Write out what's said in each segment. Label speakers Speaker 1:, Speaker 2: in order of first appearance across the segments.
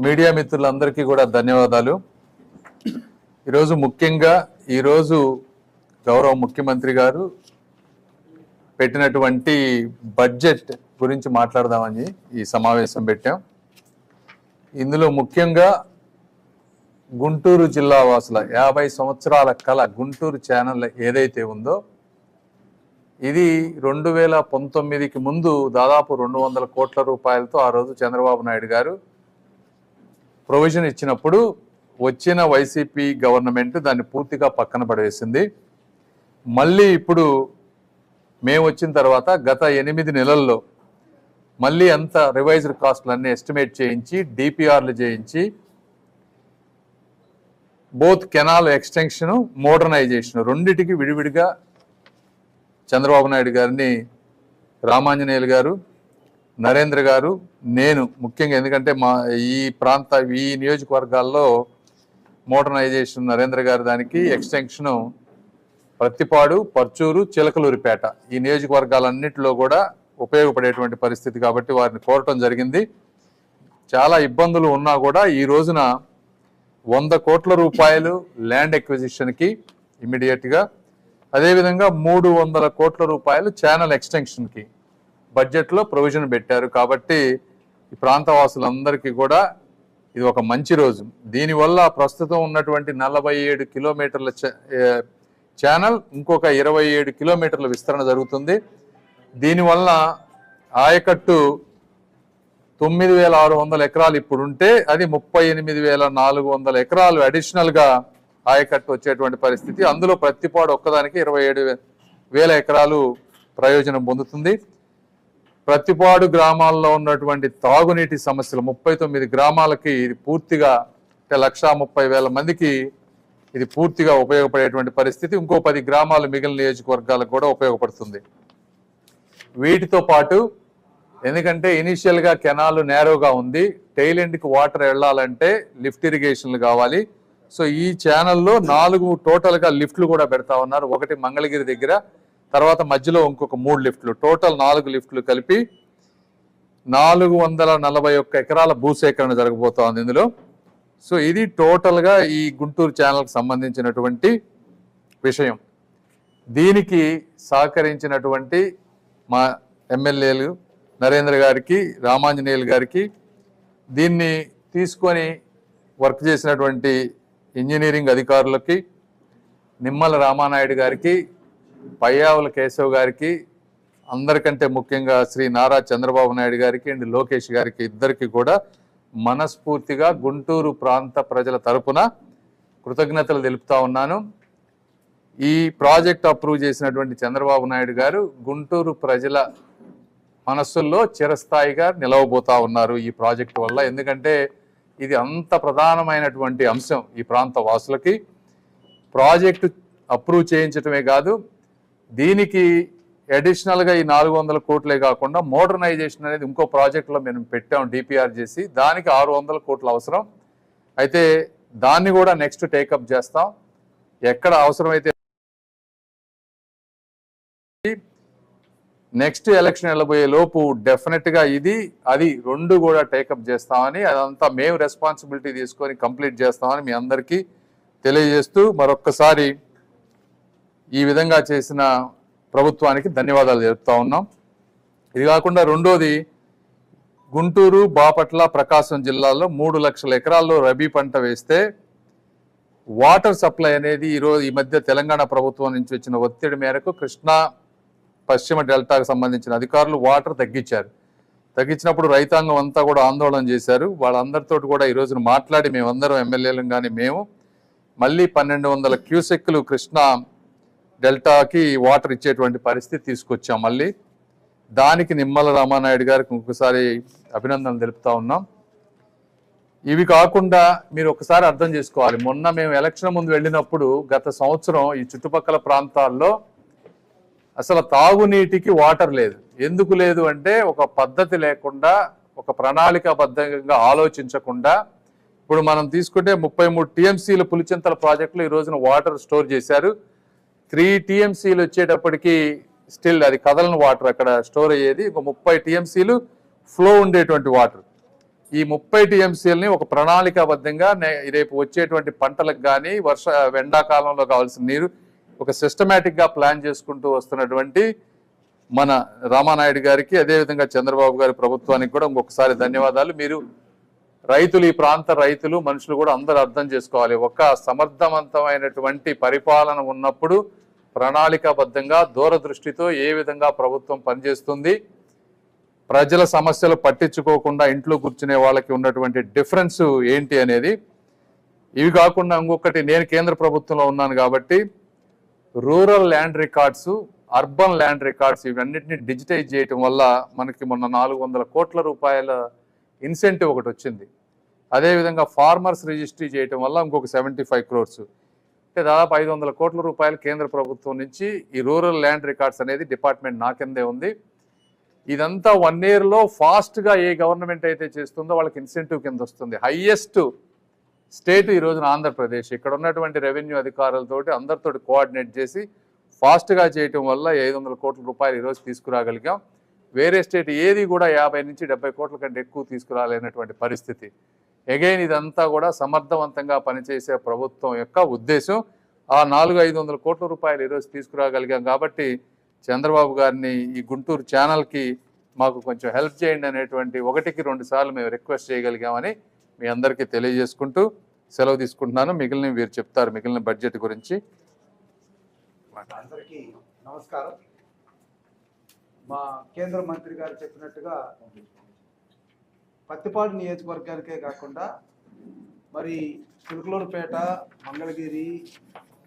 Speaker 1: Media మిత్రులందరికీ కూడా ధన్యవాదాలు. ముఖ్యంగా ఈరోజు గౌరవ ముఖ్యమంత్రి గారు పెట్టినటువంటి బడ్జెట్ గురించి మాట్లాడదామని ఈ సమావేశం పెట్టాం. ఇందులో ముఖ్యంగా గుంటూరు జిల్లా వాసుల 50 సంవత్సరాల కళ గుంటూరు ఛానల్ ఏదైతే ఉందో ఇది 2019కి ముందు దాదాపు 200 కోట్ల రూపాయలతో ఆ రోజు చంద్రబాబు నాయుడు గారు ప్రొవిజన్ ఇచ్చినప్పుడు వచ్చిన వైసీపీ గవర్నమెంట్ దాన్ని పూర్తిగా పక్కన పడేసింది. మళ్ళీ ఇప్పుడు మేము వచ్చిన తర్వాత గత 8 నెలల్లో మళ్ళీ అంత రివైజ్డ్ కాస్ట్లన్నీ ఎస్టిమేట్ చేయించి డిపిఆర్లు చేయించి బోత్ కెనాల్ ఎక్స్టెన్షన్ మోడర్నైజేషన్ రెండిటికి విడివిడిగా చంద్రబాబు నాయుడు గారిని రామాంజనేయులు గారు, నరేంద్ర గారు, నేను ముఖ్యంగా ఎందుకంటే ఈ నియోజకవర్గాల్లో మోడర్నైజేషన్ నరేంద్ర గారు దానికి ఎక్స్టెన్షన్ ప్రత్తిపాడు, పర్చూరు, చిలకలూరిపేట ఈ నియోజకవర్గాలన్నింటిలో కూడా ఉపయోగపడేటువంటి పరిస్థితి కాబట్టి వారిని కోరటం జరిగింది. చాలా ఇబ్బందులు ఉన్నా కూడా ఈ రోజున 100 కోట్ల రూపాయలు ల్యాండ్ ఎక్విజిషన్కి ఇమ్మీడియట్గా, అదేవిధంగా 300 కోట్ల రూపాయలు ఛానల్ ఎక్స్టెన్షన్కి బడ్జెట్లో ప్రొవిజన్ పెట్టారు. కాబట్టి ఈ ప్రాంతవాసులందరికీ కూడా ఇది ఒక మంచి రోజు. దీనివల్ల ప్రస్తుతం ఉన్నటువంటి 47 కిలోమీటర్ల ఛానల్ ఇంకొక 27 కిలోమీటర్ల విస్తరణ జరుగుతుంది. దీనివల్ల ఆయకట్టు 9,600 ఎకరాలు ఇప్పుడుంటే అది 38,400 ఎకరాలు అడిషనల్గా ఆయకట్టు వచ్చేటువంటి పరిస్థితి. అందులో ప్రత్తిపాడు ఒక్కదానికి 27,000 ఎకరాలు ప్రయోజనం పొందుతుంది. ప్రత్తిపాడు గ్రామాల్లో ఉన్నటువంటి తాగునీటి సమస్యలు 39 గ్రామాలకి ఇది పూర్తిగా 1,30,000 మందికి ఇది పూర్తిగా ఉపయోగపడేటువంటి పరిస్థితి. ఇంకో 10 గ్రామాలు మిగిలిన నియోజకవర్గాలకు కూడా ఉపయోగపడుతుంది. వీటితో పాటు ఎందుకంటే ఇనీషియల్గా కెనాల్ నేరోగా ఉంది, టైల్ ఎండ్కి వాటర్ వెళ్ళాలంటే లిఫ్ట్ ఇరిగేషన్లు కావాలి. సో ఈ ఛానల్లో 4 టోటల్గా లిఫ్ట్లు కూడా పెడతా ఉన్నారు. ఒకటి మంగళగిరి దగ్గర, తర్వాత మధ్యలో ఇంకొక 3 లిఫ్ట్లు, టోటల్ 4 లిఫ్ట్లు కలిపి 441 ఎకరాల భూసేకరణ జరగబోతోంది ఇందులో. సో ఇది టోటల్గా ఈ గుంటూరు ఛానల్కి సంబంధించినటువంటి విషయం. దీనికి సహకరించినటువంటి మా ఎమ్మెల్యేలు నరేంద్ర గారికి, రామాంజనేయులు గారికి, దీన్ని తీసుకొని వర్క్ చేసినటువంటి ఇంజనీరింగ్ అధికారులకి, నిమ్మల రామానాయుడు గారికి, పయ్యావుల కేశవ్ గారికి, అందరికంటే ముఖ్యంగా శ్రీ నారా చంద్రబాబు నాయుడు గారికి అండ్ లోకేష్ గారికి ఇద్దరికి కూడా మనస్ఫూర్తిగా గుంటూరు ప్రాంత ప్రజల తరపున కృతజ్ఞతలు తెలుపుతా ఉన్నాను. ఈ ప్రాజెక్ట్ అప్రూవ్ చేసినటువంటి చంద్రబాబు నాయుడు గారు గుంటూరు ప్రజల మనస్సుల్లో చిరస్థాయిగా నిలవబోతా ఉన్నారు ఈ ప్రాజెక్టు వల్ల. ఎందుకంటే ఇది అంత ప్రధానమైనటువంటి అంశం ఈ ప్రాంత వాసులకి. ప్రాజెక్టు అప్రూవ్ చేయించడమే కాదు, దీనికి అడిషనల్గా ఈ 400 కోట్లే కాకుండా మోడర్నైజేషన్ అనేది ఇంకో ప్రాజెక్టులో మేము పెట్టాం డిపిఆర్ చేసి, దానికి 600 కోట్లు అవసరం. అయితే దాన్ని కూడా నెక్స్ట్ టేకప్ చేస్తాం. ఎక్కడ అవసరమైతే నెక్స్ట్ ఎలక్షన్ వెళ్ళబోయే లోపు డెఫినెట్గా ఇది అది 2 కూడా టేకప్ చేస్తామని, అదంతా మేము రెస్పాన్సిబిలిటీ తీసుకొని కంప్లీట్ చేస్తామని మీ అందరికీ తెలియజేస్తూ మరొక్కసారి ఈ విధంగా చేసిన ప్రభుత్వానికి ధన్యవాదాలు తెలుపుతా ఉన్నాం. ఇది కాకుండా రెండోది, గుంటూరు, బాపట్ల, ప్రకాశం జిల్లాల్లో 3 లక్షల ఎకరాల్లో రబీ పంట వేస్తే వాటర్ సప్లై అనేది ఈ మధ్య తెలంగాణ ప్రభుత్వం నుంచి వచ్చిన ఒత్తిడి మేరకు కృష్ణా పశ్చిమ డెల్టాకు సంబంధించిన అధికారులు వాటర్ తగ్గించినప్పుడు రైతాంగం అంతా కూడా ఆందోళన చేశారు. వాళ్ళందరితో కూడా ఈ రోజున మాట్లాడి మేమందరం ఎమ్మెల్యేలు కానీ మేము మళ్ళీ 1,200 క్యూసెక్లు కృష్ణా డెల్టాకి వాటర్ ఇచ్చేటువంటి పరిస్థితి తీసుకొచ్చాం. మళ్ళీ దానికి నిమ్మల రామానాయుడు గారికి ఇంకొకసారి అభినందనలు తెలుపుతా ఉన్నాం. ఇవి కాకుండా మీరు ఒకసారి అర్థం చేసుకోవాలి, మొన్న మేము ఎలక్షన్ ముందు వెళ్ళినప్పుడు గత సంవత్సరం ఈ చుట్టుపక్కల ప్రాంతాల్లో అసలు తాగునీటికి వాటర్ లేదు. ఎందుకు లేదు అంటే ఒక పద్ధతి లేకుండా, ఒక ప్రణాళికాబద్ధంగా ఆలోచించకుండా, ఇప్పుడు మనం తీసుకుంటే 33 టీఎంసీలు పులిచింతల ప్రాజెక్టులో ఈ రోజున వాటర్ స్టోర్ చేశారు. 3 టీఎంసీలు వచ్చేటప్పటికి స్టిల్ అది కదలని వాటర్ అక్కడ స్టోర్ అయ్యేది. ఒక 30 టీఎంసీలు ఫ్లో ఉండేటువంటి వాటర్. ఈ 30 టీఎంసీలని ఒక ప్రణాళికాబద్ధంగా రేపు వచ్చేటువంటి పంటలకు కానీ ఎండాకాలంలో కావాల్సిన నీరు ఒక సిస్టమేటిక్గా ప్లాన్ చేసుకుంటూ వస్తున్నటువంటి మన రామానాయుడు గారికి, అదేవిధంగా చంద్రబాబు గారి ప్రభుత్వానికి కూడా ఇంకొకసారి ధన్యవాదాలు. మీరు రైతులు, ఈ ప్రాంత రైతులు, మనుషులు కూడా అందరూ అర్థం చేసుకోవాలి. ఒక సమర్థవంతమైనటువంటి పరిపాలన ఉన్నప్పుడు ప్రణాళికాబద్ధంగా దూరదృష్టితో ఏ విధంగా ప్రభుత్వం పనిచేస్తుంది, ప్రజల సమస్యలు పట్టించుకోకుండా ఇంట్లో కూర్చునే వాళ్ళకి ఉన్నటువంటి డిఫరెన్స్ ఏంటి అనేది. ఇవి కాకుండా ఇంకొకటి, నేను కేంద్ర ప్రభుత్వంలో ఉన్నాను కాబట్టి rural land records, urban land records ఇవన్నిటిని డిజిటైజ్ చేయటం వల్ల మనకి మొన్న 400 కోట్ల రూపాయల ఇన్సెంటివ్ ఒకటి వచ్చింది. అదేవిధంగా ఫార్మర్స్ రిజిస్ట్రీ చేయటం వల్ల ఇంకొక 75 crores, అంటే దాదాపు 500 కోట్ల రూపాయలు కేంద్ర ప్రభుత్వం నుంచి ఈ రూరల్ ల్యాండ్ రికార్డ్స్ అనేది డిపార్ట్మెంట్ నా కిందే ఉంది. ఇదంతా 1 yearలో ఫాస్ట్గా ఏ గవర్నమెంట్ అయితే చేస్తుందో వాళ్ళకి ఇన్సెంటివ్ కింద వస్తుంది. హైయెస్ట్ స్టేట్ ఈ రోజున ఆంధ్రప్రదేశ్. ఇక్కడ ఉన్నటువంటి రెవెన్యూ అధికారులతోటి అందరితోటి కోఆర్డినేట్ చేసి ఫాస్ట్గా చేయటం వల్ల 500 కోట్ల రూపాయలు ఈరోజు తీసుకురాగలిగాం. వేరే స్టేట్ ఏది కూడా 50 నుంచి 70 కోట్ల కంటే ఎక్కువ తీసుకురాలేనటువంటి పరిస్థితి. అగైన్ ఇదంతా కూడా సమర్థవంతంగా పనిచేసే ప్రభుత్వం యొక్క ఉద్దేశం. ఆ 400-500 కోట్ల రూపాయలు ఈరోజు తీసుకురాగలిగాం కాబట్టి చంద్రబాబు గారిని ఈ గుంటూరు ఛానల్కి మాకు కొంచెం హెల్ప్ చేయండి అనేటువంటి 1కి 2 సార్లు మేము రిక్వెస్ట్ చేయగలిగామని మీ అందరికీ తెలియజేసుకుంటూ సెలవు తీసుకుంటున్నాను. మిగిలిన వీరు చెప్తారు మిగిలిన బడ్జెట్ గురించి.
Speaker 2: అందరికీ నమస్కారం. మా కేంద్ర మంత్రి గారు చెప్పినట్టుగా పత్తిపాడు నియోజకవర్గానికే కాకుండా మరి చిలుకలూరుపేట, మంగళగిరి,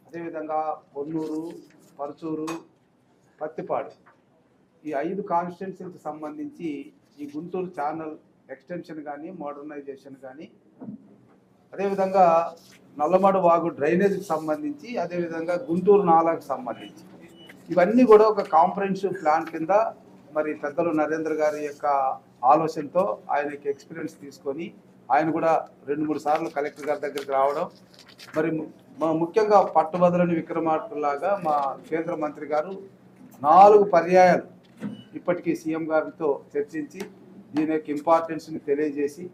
Speaker 2: అదేవిధంగా పొన్నూరు, పరుచూరు, పత్తిపాడు ఈ 5 కాన్స్టిట్యున్సీలకు సంబంధించి ఈ గుంటూరు ఛానల్ ఎక్స్టెన్షన్ కానీ, మోడర్నైజేషన్ కానీ, అదేవిధంగా నల్లమడు వాగు డ్రైనేజ్కి సంబంధించి, అదేవిధంగా గుంటూరు నాలాకు సంబంధించి ఇవన్నీ కూడా ఒక కాంప్రహెన్సివ్ ప్లాన్ కింద మరి పెద్దలు నరేంద్ర గారి యొక్క ఆలోచనతో ఆయనకి ఎక్స్పీరియన్స్ తీసుకొని ఆయన కూడా 2-3 సార్లు కలెక్టర్ గారి దగ్గరికి రావడం, మరి ముఖ్యంగా పట్టుబదలని విక్రమార్కులాగా మా కేంద్ర మంత్రి గారు 4 పర్యాయాలు ఇప్పటికీ సీఎం గారితో చర్చించి దీని యొక్క ఇంపార్టెన్స్ని తెలియజేసి,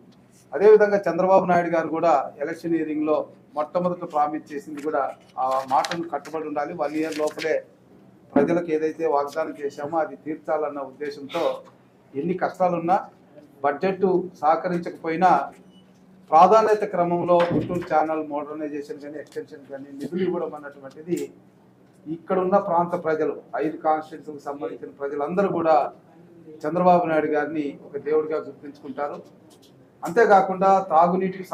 Speaker 2: అదేవిధంగా చంద్రబాబు నాయుడు గారు కూడా ఎలక్షనీరింగ్లో మొట్టమొదటి ప్రామిస్ చేసింది కూడా ఆ మాటను కట్టుబడి ఉండాలి. 1 year లోపలే ప్రజలకు ఏదైతే వాగ్దానం చేశామో అది తీర్చాలన్న ఉద్దేశంతో ఎన్ని కష్టాలున్నా బడ్జెట్ సహకరించకపోయినా ప్రాధాన్యత క్రమంలో గుంటూరు ఛానల్ మోడర్నైజేషన్ కానీ, ఎక్స్టెన్షన్ కానీ నిధులు ఇవ్వడం అన్నటువంటిది ఇక్కడ ఉన్న ప్రాంత ప్రజలు 5 కాన్స్టిట్యున్సీకి సంబంధించిన ప్రజలందరూ కూడా చంద్రబాబు నాయుడు గారిని ఒక దేవుడిగా గుర్తించుకుంటారు. అంతేకాకుండా త్రాగునీటికి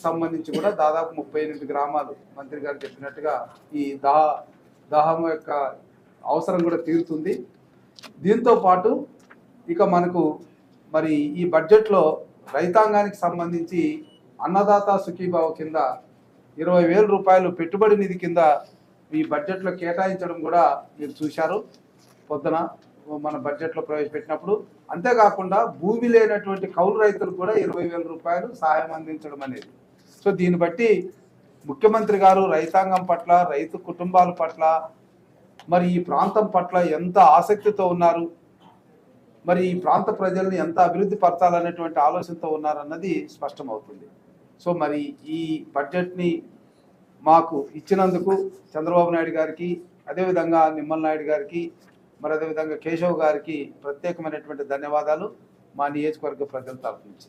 Speaker 2: సంబంధించి కూడా దాదాపు 38 గ్రామాలు మంత్రి గారు చెప్పినట్టుగా ఈ దాహం యొక్క అవసరం కూడా తీరుతుంది. దీంతో పాటు ఇక మనకు మరి ఈ బడ్జెట్లో రైతాంగానికి సంబంధించి అన్నదాత సుఖీభావ కింద 20,000 రూపాయలు పెట్టుబడి నిధి కింద ఈ బడ్జెట్లో కేటాయించడం కూడా మీరు చూశారు పొద్దున మన బడ్జెట్లో ప్రవేశపెట్టినప్పుడు. అంతేకాకుండా భూమి లేనటువంటి కౌలు రైతులకు కూడా 20,000 రూపాయలు సహాయం అందించడం అనేది. సో దీన్ని బట్టి ముఖ్యమంత్రి గారు రైతాంగం పట్ల, రైతు కుటుంబాల పట్ల, మరి ఈ ప్రాంతం పట్ల ఎంత ఆసక్తితో ఉన్నారు, మరి ఈ ప్రాంత ప్రజల్ని ఎంత అభివృద్ధి పరచాలనేటువంటి ఆలోచనతో ఉన్నారన్నది స్పష్టమవుతుంది. సో మరి ఈ బడ్జెట్ని మాకు ఇచ్చినందుకు చంద్రబాబు నాయుడు గారికి, అదేవిధంగా నిమ్మల నాయుడు గారికి, మరి అదేవిధంగా కేశవ్ గారికి ప్రత్యేకమైనటువంటి ధన్యవాదాలు మా నియోజకవర్గ ప్రజల తరఫు నుంచి.